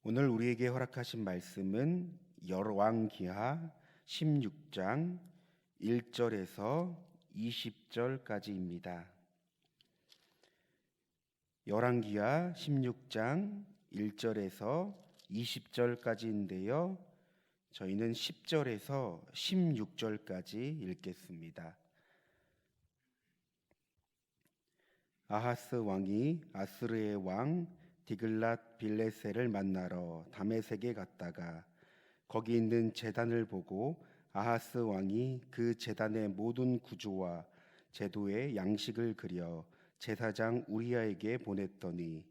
오늘 우리에게 허락하신 말씀은 열왕기하 16장 1절에서 20절까지입니다. 열왕기하 16장 1절에서 20절까지인데요. 저희는 10절에서 16절까지 읽겠습니다. 아하스 왕이 아스르의 왕 디글랏 빌레셀을 만나러 다메섹에 갔다가 거기 있는 제단을 보고 아하스 왕이 그 제단의 모든 구조와 제도의 양식을 그려 제사장 우리야에게 보냈더니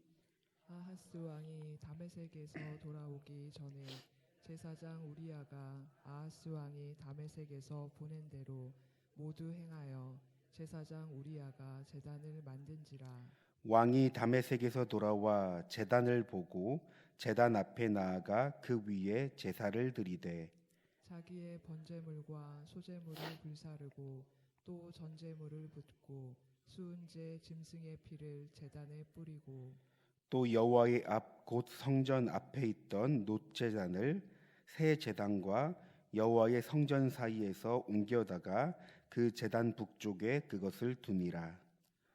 아하스 왕이 다메섹에서 돌아오기 전에 제사장 우리야가 아하스 왕이 다메섹에서 보낸 대로 모두 행하여 제사장 우리야가 제단을 만든지라. 왕이 다메섹에서 돌아와 제단을 보고 제단 앞에 나아가 그 위에 제사를 드리되 자기의 번제물과 소제물을 불사르고 또 전제물을 붓고 수은제 짐승의 피를 제단에 뿌리고 또 여호와의 앞 곧 성전 앞에 있던 놋제단을 새 제단과 여호와의 성전 사이에서 옮겨다가 그 제단 북쪽에 그것을 두니라.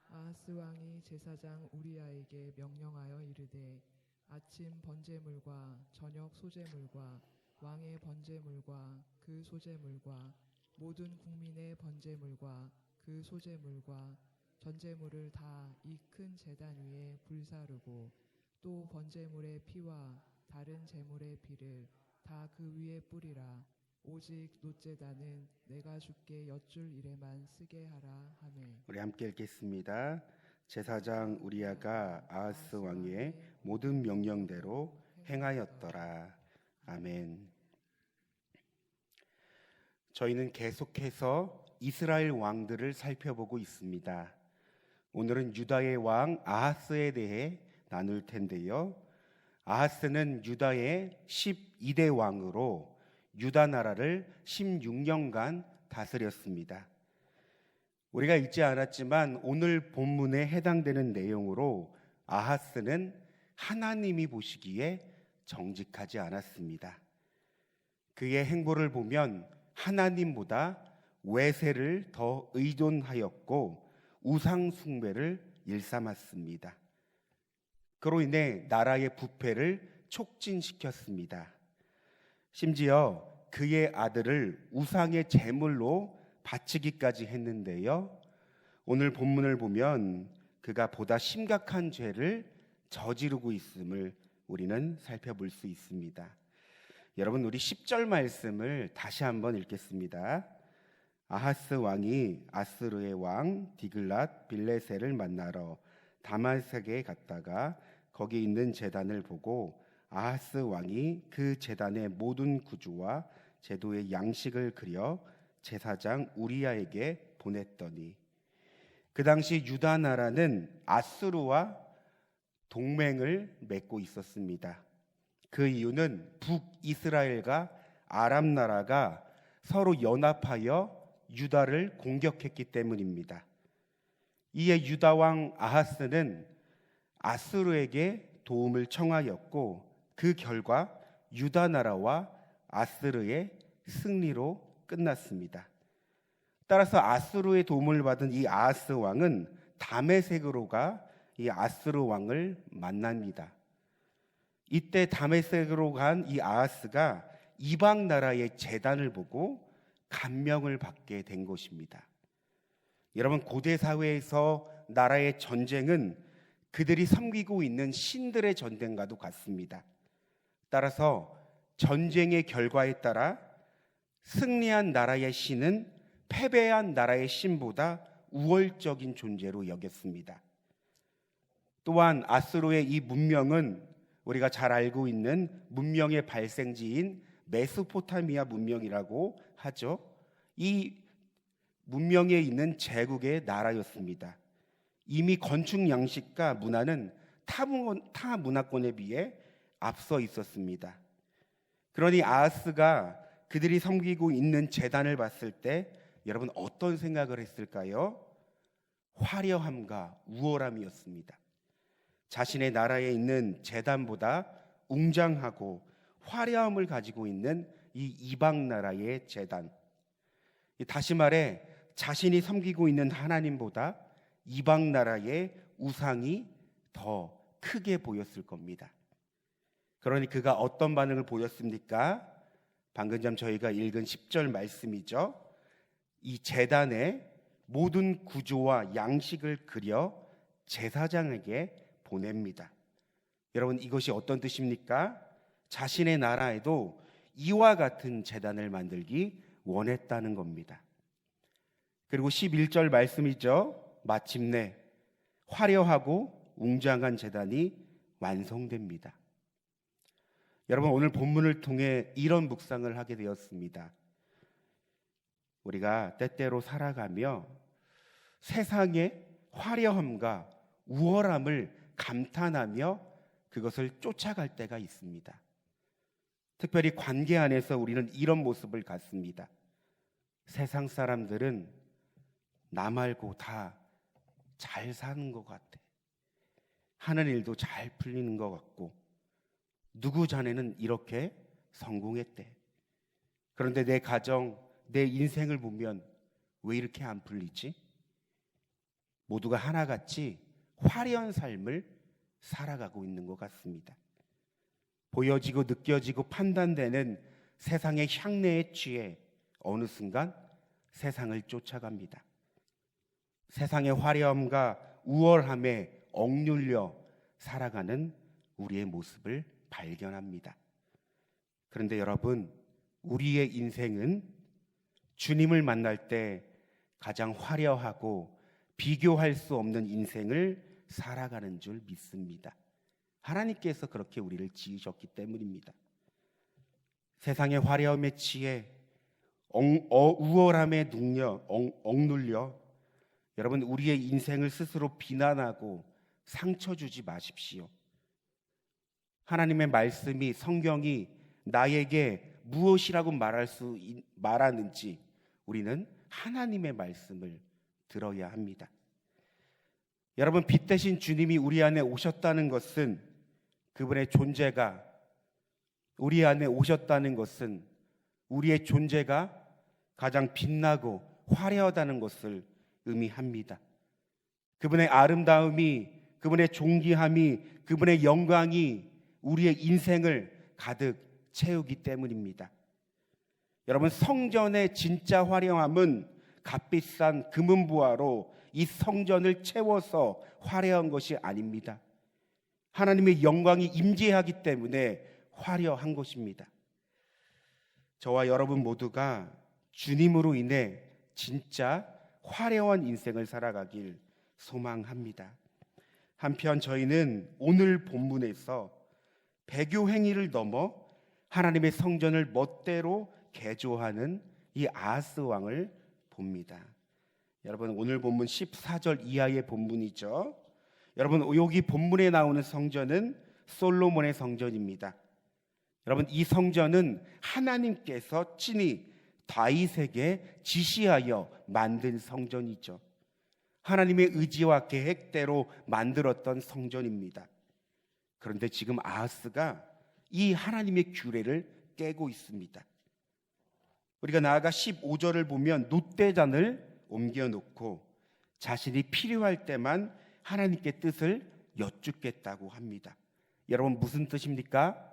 아하스 왕이 제사장 우리야에게 명령하여 이르되 아침 번제물과 저녁 소제물과 왕의 번제물과 그 소제물과 모든 국민의 번제물과 그 소제물과 전제물을 다 이 큰 제단 위에 불사르고 또 번제물의 피와 다른 제물의 피를 다 그 위에 뿌리라. 오직 놋제단은 내가 주께 여쭐 일에만 쓰게 하라 하매. 우리 함께 읽겠습니다. 제사장 우리야가 아하스 왕의 모든 명령대로 행하였더라. 아멘. 저희는 계속해서 이스라엘 왕들을 살펴보고 있습니다. 오늘은 유다의 왕 아하스에 대해 나눌 텐데요. 아하스는 유다의 12대 왕으로 유다 나라를 16년간 다스렸습니다. 우리가 읽지 않았지만 오늘 본문에 해당되는 내용으로 아하스는 하나님이 보시기에 정직하지 않았습니다. 그의 행보를 보면 하나님보다 외세를 더 의존하였고 우상 숭배를 일삼았습니다. 그로 인해 나라의 부패를 촉진시켰습니다. 심지어 그의 아들을 우상의 제물로 바치기까지 했는데요. 오늘 본문을 보면 그가 보다 심각한 죄를 저지르고 있음을 우리는 살펴볼 수 있습니다. 여러분, 우리 10절 말씀을 다시 한번 읽겠습니다. 아하스 왕이 아스르의 왕 디글랏 빌레셀을 만나러 다메섹에 갔다가 거기 있는 제단을 보고 아하스 왕이 그 제단의 모든 구조와 제도의 양식을 그려 제사장 우리야에게 보냈더니 그 당시 유다 나라는 아수르와 동맹을 맺고 있었습니다. 그 이유는 북이스라엘과 아람 나라가 서로 연합하여 유다를 공격했기 때문입니다. 이에 유다 왕 아하스는 아수르에게 도움을 청하였고 그 결과 유다 나라와 아스르의 승리로 끝났습니다. 따라서 아스르의 도움을 받은 이 아하스 왕은 다메섹으로 가 이 아스르 왕을 만납니다. 이때 다메섹으로 간 이 아하스가 이방 나라의 제단을 보고 감명을 받게 된 것입니다. 여러분, 고대 사회에서 나라의 전쟁은 그들이 섬기고 있는 신들의 전쟁과도 같습니다. 따라서 전쟁의 결과에 따라 승리한 나라의 신은 패배한 나라의 신보다 우월적인 존재로 여겼습니다. 또한 아수르의 이 문명은 우리가 잘 알고 있는 문명의 발생지인 메소포타미아 문명이라고 하죠. 이 문명에 있는 제국의 나라였습니다. 이미 건축 양식과 문화는 타 문화권에 비해 앞서 있었습니다. 그러니 아하스가 그들이 섬기고 있는 제단을 봤을 때 여러분 어떤 생각을 했을까요? 화려함과 우월함이었습니다. 자신의 나라에 있는 제단보다 웅장하고 화려함을 가지고 있는 이 이방 나라의 제단, 다시 말해 자신이 섬기고 있는 하나님보다 이방 나라의 우상이 더 크게 보였을 겁니다. 그러니 그가 어떤 반응을 보였습니까? 방금 전 저희가 읽은 10절 말씀이죠. 이 제단의 모든 구조와 양식을 그려 제사장에게 보냅니다. 여러분, 이것이 어떤 뜻입니까? 자신의 나라에도 이와 같은 제단을 만들기 원했다는 겁니다. 그리고 11절 말씀이죠. 마침내 화려하고 웅장한 제단이 완성됩니다. 여러분, 오늘 본문을 통해 이런 묵상을 하게 되었습니다. 우리가 때때로 살아가며 세상의 화려함과 우월함을 감탄하며 그것을 쫓아갈 때가 있습니다. 특별히 관계 안에서 우리는 이런 모습을 갖습니다. 세상 사람들은 나 말고 다 잘 사는 것 같아. 하는 일도 잘 풀리는 것 같고, 누구 자네는 이렇게 성공했대. 그런데 내 가정, 내 인생을 보면 왜 이렇게 안 풀리지? 모두가 하나같이 화려한 삶을 살아가고 있는 것 같습니다. 보여지고 느껴지고 판단되는 세상의 향내에 취해 어느 순간 세상을 쫓아갑니다. 세상의 화려함과 우월함에 억눌려 살아가는 우리의 모습을 발견합니다. 그런데 여러분, 우리의 인생은 주님을 만날 때 가장 화려하고 비교할 수 없는 인생을 살아가는 줄 믿습니다. 하나님께서 그렇게 우리를 지으셨기 때문입니다. 세상의 화려함에 취해 우월함에 억눌려 여러분, 우리의 인생을 스스로 비난하고 상처 주지 마십시오. 하나님의 말씀이, 성경이 나에게 무엇이라고 말하는지 우리는 하나님의 말씀을 들어야 합니다. 여러분, 빛 대신 주님이 우리 안에 오셨다는 것은, 그분의 존재가 우리 안에 오셨다는 것은 우리의 존재가 가장 빛나고 화려하다는 것을 의미합니다. 그분의 아름다움이, 그분의 존귀함이, 그분의 영광이 우리의 인생을 가득 채우기 때문입니다. 여러분, 성전의 진짜 화려함은 값비싼 금은보화로 이 성전을 채워서 화려한 것이 아닙니다. 하나님의 영광이 임재하기 때문에 화려한 것입니다. 저와 여러분 모두가 주님으로 인해 진짜 화려한 인생을 살아가길 소망합니다. 한편 저희는 오늘 본문에서 배교 행위를 넘어 하나님의 성전을 멋대로 개조하는 이 아하스 왕을 봅니다. 여러분, 오늘 본문 14절 이하의 본문이죠. 여러분, 여기 본문에 나오는 성전은 솔로몬의 성전입니다. 여러분, 이 성전은 하나님께서 친히 다윗에게 지시하여 만든 성전이죠. 하나님의 의지와 계획대로 만들었던 성전입니다. 그런데 지금 아하스가 이 하나님의 규례를 깨고 있습니다. 우리가 나아가 15절을 보면 놋대잔을 옮겨놓고 자신이 필요할 때만 하나님께 뜻을 여쭙겠다고 합니다. 여러분, 무슨 뜻입니까?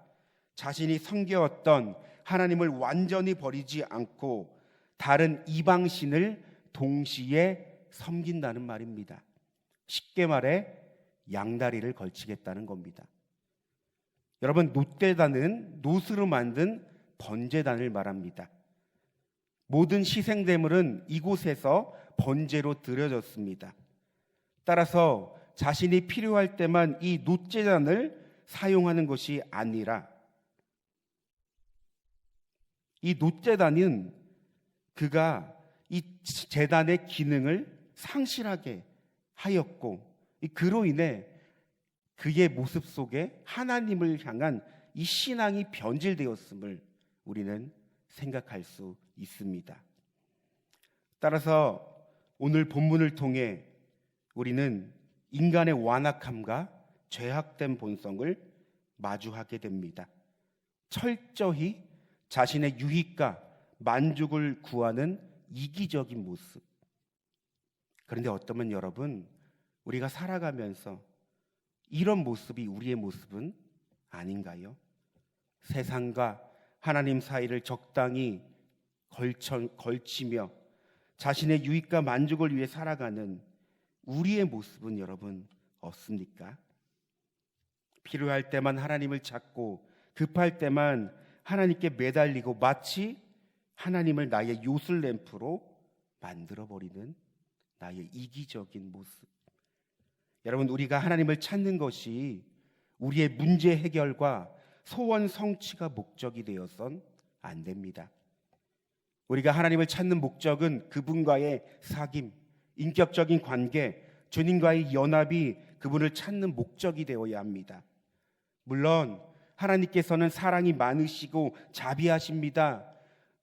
자신이 섬겨왔던 하나님을 완전히 버리지 않고 다른 이방신을 동시에 섬긴다는 말입니다. 쉽게 말해 양다리를 걸치겠다는 겁니다. 여러분, 놋대단은 놋으로 만든 번제단을 말합니다. 모든 희생제물은 이곳에서 번제로 드려졌습니다. 따라서 자신이 필요할 때만 이 놋제단을 사용하는 것이 아니라, 이 놋제단은 그가 이 제단의 기능을 상실하게 하였고, 그로 인해 그의 모습 속에 하나님을 향한 이 신앙이 변질되었음을 우리는 생각할 수 있습니다. 따라서 오늘 본문을 통해 우리는 인간의 완악함과 죄악된 본성을 마주하게 됩니다. 철저히 자신의 유익과 만족을 구하는 이기적인 모습. 그런데 어쩌면 여러분, 우리가 살아가면서 이런 모습이 우리의 모습은 아닌가요? 세상과 하나님 사이를 적당히 걸치며 자신의 유익과 만족을 위해 살아가는 우리의 모습은 여러분 없습니까? 필요할 때만 하나님을 찾고 급할 때만 하나님께 매달리고 마치 하나님을 나의 요술램프로 만들어버리는 나의 이기적인 모습. 여러분, 우리가 하나님을 찾는 것이 우리의 문제 해결과 소원 성취가 목적이 되어선 안 됩니다. 우리가 하나님을 찾는 목적은 그분과의 사귐, 인격적인 관계, 주님과의 연합이 그분을 찾는 목적이 되어야 합니다. 물론 하나님께서는 사랑이 많으시고 자비하십니다.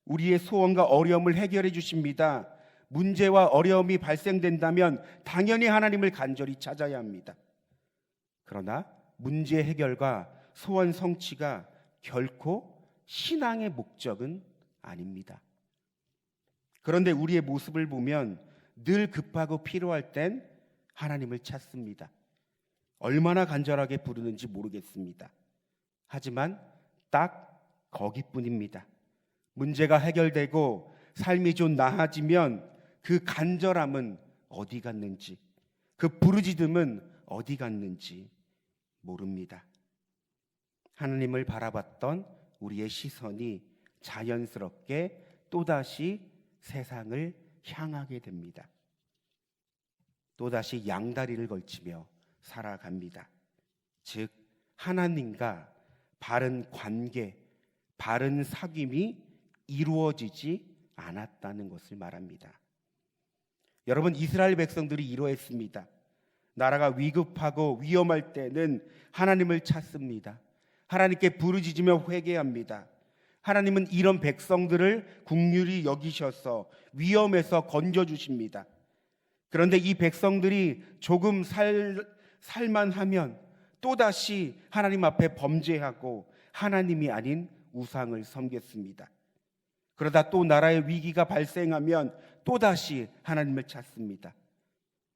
우리의 소원과 어려움을 해결해 주십니다. 문제와 어려움이 발생된다면 당연히 하나님을 간절히 찾아야 합니다. 그러나 문제 해결과 소원 성취가 결코 신앙의 목적은 아닙니다. 그런데 우리의 모습을 보면 늘 급하고 필요할 땐 하나님을 찾습니다. 얼마나 간절하게 부르는지 모르겠습니다. 하지만 딱 거기뿐입니다. 문제가 해결되고 삶이 좀 나아지면 그 간절함은 어디 갔는지, 그 부르짖음은 어디 갔는지 모릅니다. 하나님을 바라봤던 우리의 시선이 자연스럽게 또다시 세상을 향하게 됩니다. 또다시 양다리를 걸치며 살아갑니다. 즉 하나님과 바른 관계, 바른 사귐이 이루어지지 않았다는 것을 말합니다. 여러분, 이스라엘 백성들이 이러했습니다. 나라가 위급하고 위험할 때는 하나님을 찾습니다. 하나님께 부르짖으며 회개합니다. 하나님은 이런 백성들을 긍휼히 여기셔서 위험에서 건져주십니다. 그런데 이 백성들이 조금 살만하면 또다시 하나님 앞에 범죄하고 하나님이 아닌 우상을 섬겼습니다. 그러다 또 나라의 위기가 발생하면 또다시 하나님을 찾습니다.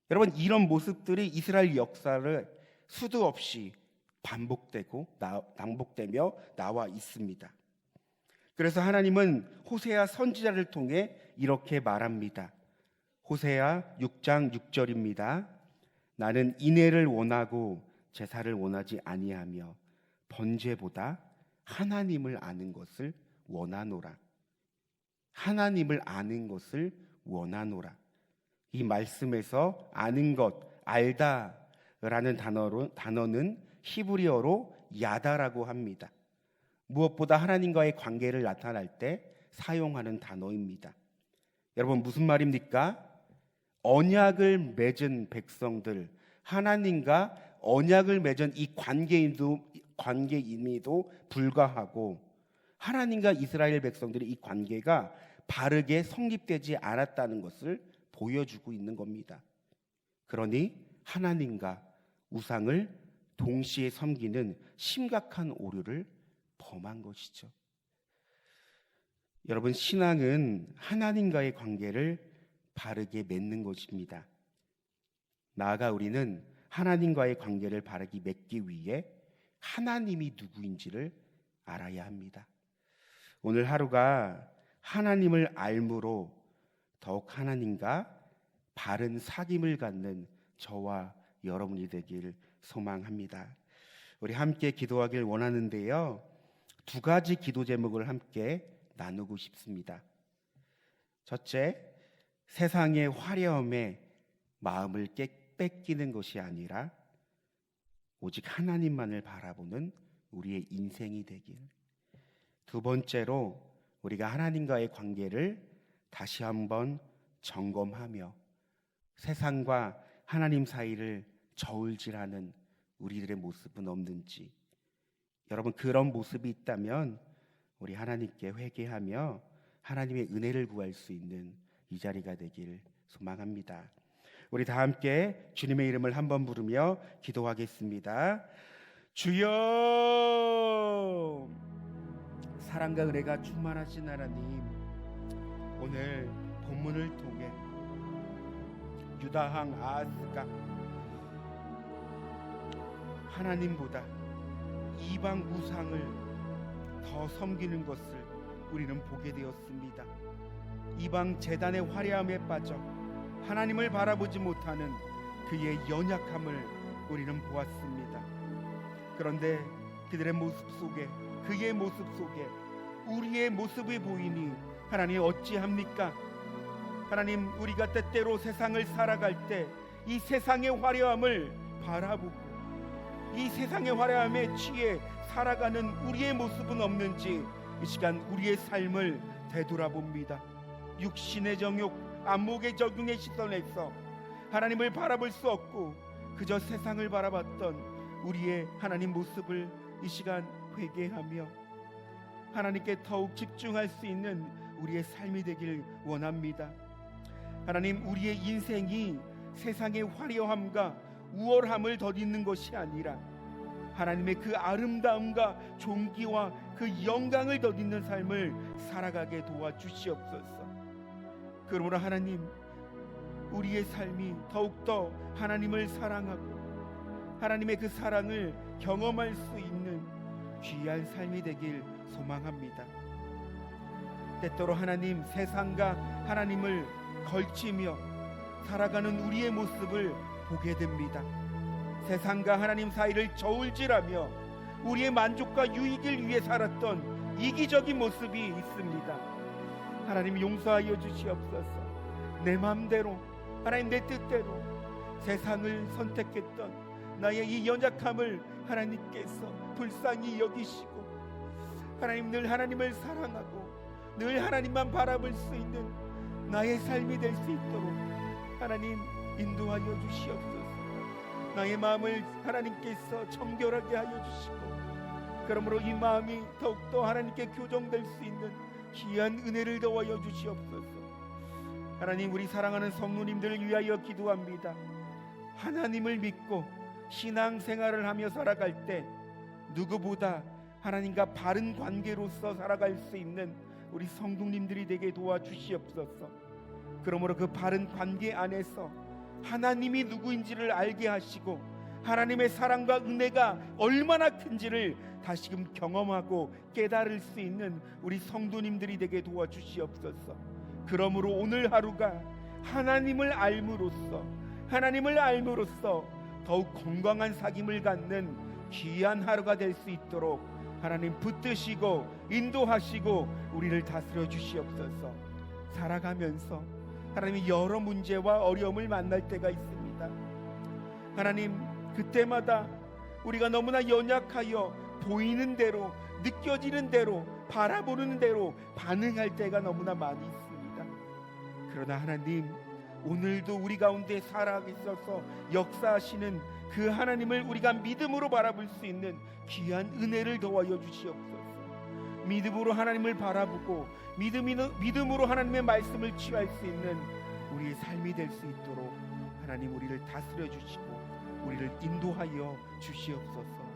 여러분, 이런 모습들이 이스라엘 역사를 수도 없이 반복되며 나와 있습니다. 그래서 하나님은 호세아 선지자를 통해 이렇게 말합니다. 호세아 6장 6절입니다. 나는 인애를 원하고 제사를 원하지 아니하며 번제보다 하나님을 아는 것을 원하노라. 하나님을 아는 것을 원하노라. 이 말씀에서 아는 것, 알다라는 단어는 히브리어로 야다라고 합니다. 무엇보다 하나님과의 관계를 나타낼 때 사용하는 단어입니다. 여러분, 무슨 말입니까? 언약을 맺은 백성들, 하나님과 언약을 맺은 이 관계임에도 불구하고 하나님과 이스라엘 백성들의 이 관계가 바르게 성립되지 않았다는 것을 보여주고 있는 겁니다. 그러니 하나님과 우상을 동시에 섬기는 심각한 오류를 범한 것이죠. 여러분, 신앙은 하나님과의 관계를 바르게 맺는 것입니다. 나아가 우리는 하나님과의 관계를 바르게 맺기 위해 하나님이 누구인지를 알아야 합니다. 오늘 하루가 하나님을 알므로 더욱 하나님과 바른 사귐을 갖는 저와 여러분이 되길 소망합니다. 우리 함께 기도하길 원하는데요, 2가지 기도 제목을 함께 나누고 싶습니다. 첫째, 세상의 화려함에 마음을 뺏기는 것이 아니라 오직 하나님만을 바라보는 우리의 인생이 되길. 두 번째로, 우리가 하나님과의 관계를 다시 한번 점검하며 세상과 하나님 사이를 저울질하는 우리들의 모습은 없는지, 여러분, 그런 모습이 있다면 우리 하나님께 회개하며 하나님의 은혜를 구할 수 있는 이 자리가 되길 소망합니다. 우리 다 함께 주님의 이름을 한번 부르며 기도하겠습니다. 주여, 사랑과 은혜가 충만하신 하나님, 오늘 본문을 통해 유다왕 아하스가 하나님보다 이방 우상을 더 섬기는 것을 우리는 보게 되었습니다. 이방 제단의 화려함에 빠져 하나님을 바라보지 못하는 그의 연약함을 우리는 보았습니다. 그런데 그들의 모습 속에, 그의 모습 속에 우리의 모습이 보이니 하나님 어찌합니까? 하나님, 우리가 때때로 세상을 살아갈 때 이 세상의 화려함을 바라보고 이 세상의 화려함에 취해 살아가는 우리의 모습은 없는지 이 시간 우리의 삶을 되돌아봅니다. 육신의 정욕, 안목의 적응의 시선에서 하나님을 바라볼 수 없고 그저 세상을 바라봤던 우리의 하나님 모습을 이 시간 회개하며 하나님께 더욱 집중할 수 있는 우리의 삶이 되길 원합니다. 하나님, 우리의 인생이 세상의 화려함과 우월함을 덧입는 것이 아니라 하나님의 그 아름다움과 존귀와 그 영광을 덧입는 삶을 살아가게 도와주시옵소서. 그러므로 하나님, 우리의 삶이 더욱더 하나님을 사랑하고 하나님의 그 사랑을 경험할 수 있는 귀한 삶이 되길 소망합니다. 때때로 하나님, 세상과 하나님을 걸치며 살아가는 우리의 모습을 보게 됩니다. 세상과 하나님 사이를 저울질하며 우리의 만족과 유익을 위해 살았던 이기적인 모습이 있습니다. 하나님, 용서하여 주시옵소서. 내 마음대로, 하나님 내 뜻대로 세상을 선택했던 나의 이 연약함을 하나님께서 불쌍히 여기시고 하나님, 늘 하나님을 사랑하고 늘 하나님만 바라볼 수 있는 나의 삶이 될 수 있도록 하나님 인도하여 주시옵소서. 나의 마음을 하나님께서 정결하게 하여 주시고 그러므로 이 마음이 더욱더 하나님께 교정될 수 있는 귀한 은혜를 더하여 주시옵소서. 하나님, 우리 사랑하는 성도님들을 위하여 기도합니다. 하나님을 믿고 신앙생활을 하며 살아갈 때 누구보다 하나님과 바른 관계로서 살아갈 수 있는 우리 성도님들이 되게 도와주시옵소서. 그러므로 그 바른 관계 안에서 하나님이 누구인지를 알게 하시고 하나님의 사랑과 은혜가 얼마나 큰지를 다시금 경험하고 깨달을 수 있는 우리 성도님들이 되게 도와주시옵소서. 그러므로 오늘 하루가 하나님을 알므로써 더욱 건강한 사귐을 갖는 귀한 하루가 될 수 있도록 하나님 붙드시고 인도하시고 우리를 다스려 주시옵소서. 살아가면서 하나님, 여러 문제와 어려움을 만날 때가 있습니다. 하나님, 그때마다 우리가 너무나 연약하여 보이는 대로, 느껴지는 대로, 바라보는 대로 반응할 때가 너무나 많이 있습니다. 그러나 하나님, 오늘도 우리 가운데 살아계셔서 역사하시는 그 하나님을 우리가 믿음으로 바라볼 수 있는 귀한 은혜를 더하여 주시옵소서. 믿음으로 하나님을 바라보고 믿음으로 하나님의 말씀을 취할 수 있는 우리의 삶이 될 수 있도록 하나님 우리를 다스려 주시고 우리를 인도하여 주시옵소서.